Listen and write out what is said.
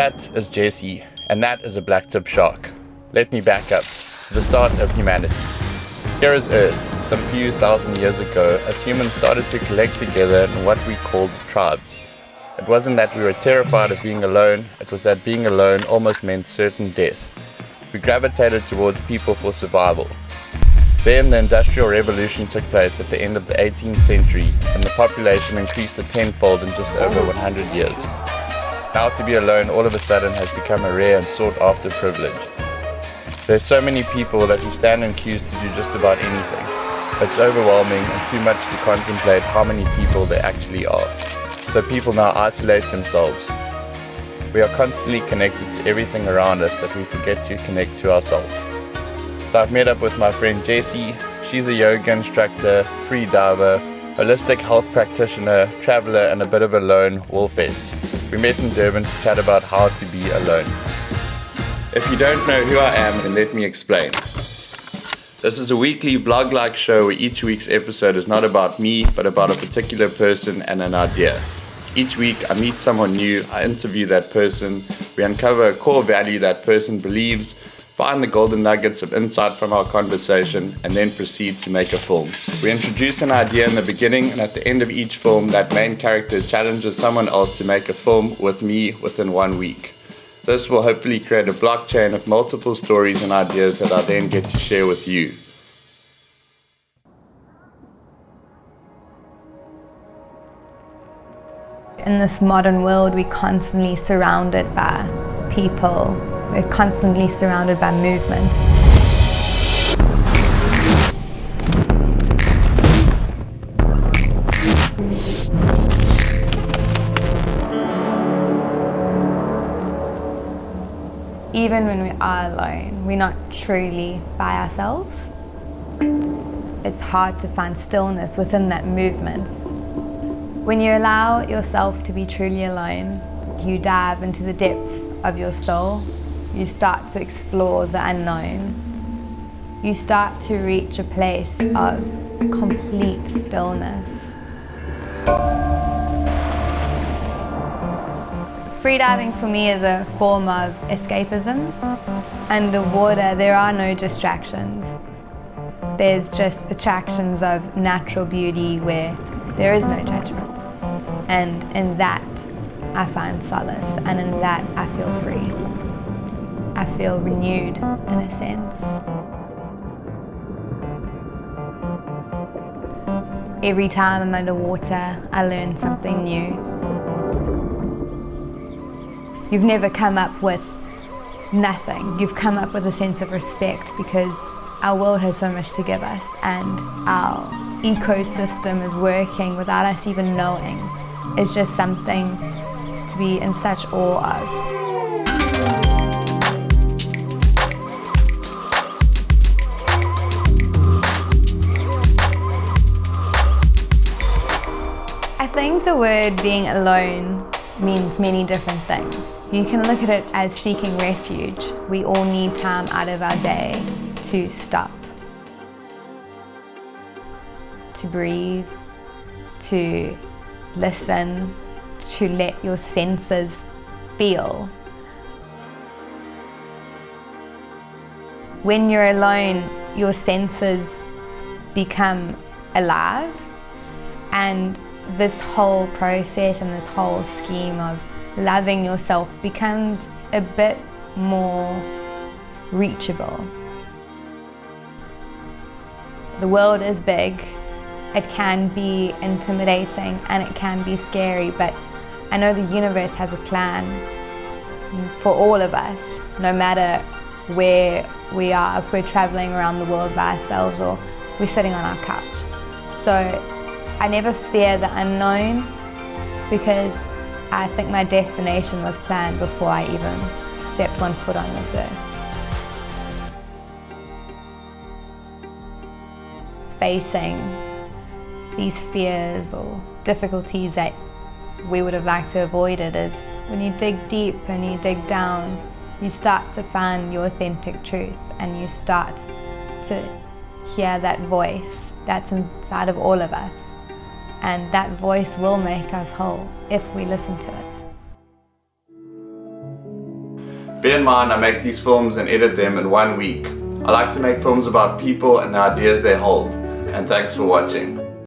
That is Jesse, and that is a blacktip shark. Let me back up to the start of humanity. Here is Earth, some few thousand years ago, as humans started to collect together in what we called tribes. It wasn't that we were terrified of being alone, it was that being alone almost meant certain death. We gravitated towards people for survival. Then the Industrial Revolution took place at the end of the 18th century, and the population increased to tenfold in just over 100 years. Now to be alone all of a sudden has become a rare and sought after privilege. There's so many people that we stand in queues to do just about anything. It's overwhelming and too much to contemplate how many people there actually are. So people now isolate themselves. We are constantly connected to everything around us that we forget to connect to ourselves. So I've met up with my friend Jessie. She's a yoga instructor, free diver, holistic health practitioner, traveler, and a bit of a lone wolfess. We met in Durban to chat about how to be alone. If you don't know who I am, then let me explain. This is a weekly vlog-like show where each week's episode is not about me, but about a particular person and an idea. Each week I meet someone new, I interview that person, we uncover a core value that person believes, find the golden nuggets of insight from our conversation, and then proceed to make a film. We introduce an idea in the beginning, and at the end of each film, that main character challenges someone else to make a film with me within 1 week. This will hopefully create a blockchain of multiple stories and ideas that I then get to share with you. In this modern world, we're constantly surrounded by people. We're constantly surrounded by movements. Even when we are alone, we're not truly by ourselves. It's hard to find stillness within that movement. When you allow yourself to be truly alone, you dive into the depths of your soul. You start to explore the unknown. You start to reach a place of complete stillness. Freediving for me is a form of escapism. Underwater, there are no distractions. There's just attractions of natural beauty where there is no judgment. And in that, I find solace, and in that, I feel free. I feel renewed, in a sense. Every time I'm underwater, I learn something new. You've never come up with nothing. You've come up with a sense of respect because our world has so much to give us, and our ecosystem is working without us even knowing. It's just something to be in such awe of. I think the word being alone means many different things. You can look at it as seeking refuge. We all need time out of our day to stop, to breathe, to listen, to let your senses feel. When you're alone, your senses become alive, and this whole process and this whole scheme of loving yourself becomes a bit more reachable. The world is big. It can be intimidating and it can be scary, but I know the universe has a plan for all of us, no matter where we are, if we're traveling around the world by ourselves or we're sitting on our couch. So I never fear the unknown because I think my destination was planned before I even stepped one foot on this earth. Facing these fears or difficulties that we would have liked to avoid it is when you dig deep and you dig down, you start to find your authentic truth and you start to hear that voice that's inside of all of us. And that voice will make us whole if we listen to it. Bear in mind, I make these films and edit them in 1 week. I like to make films about people and the ideas they hold. And thanks for watching.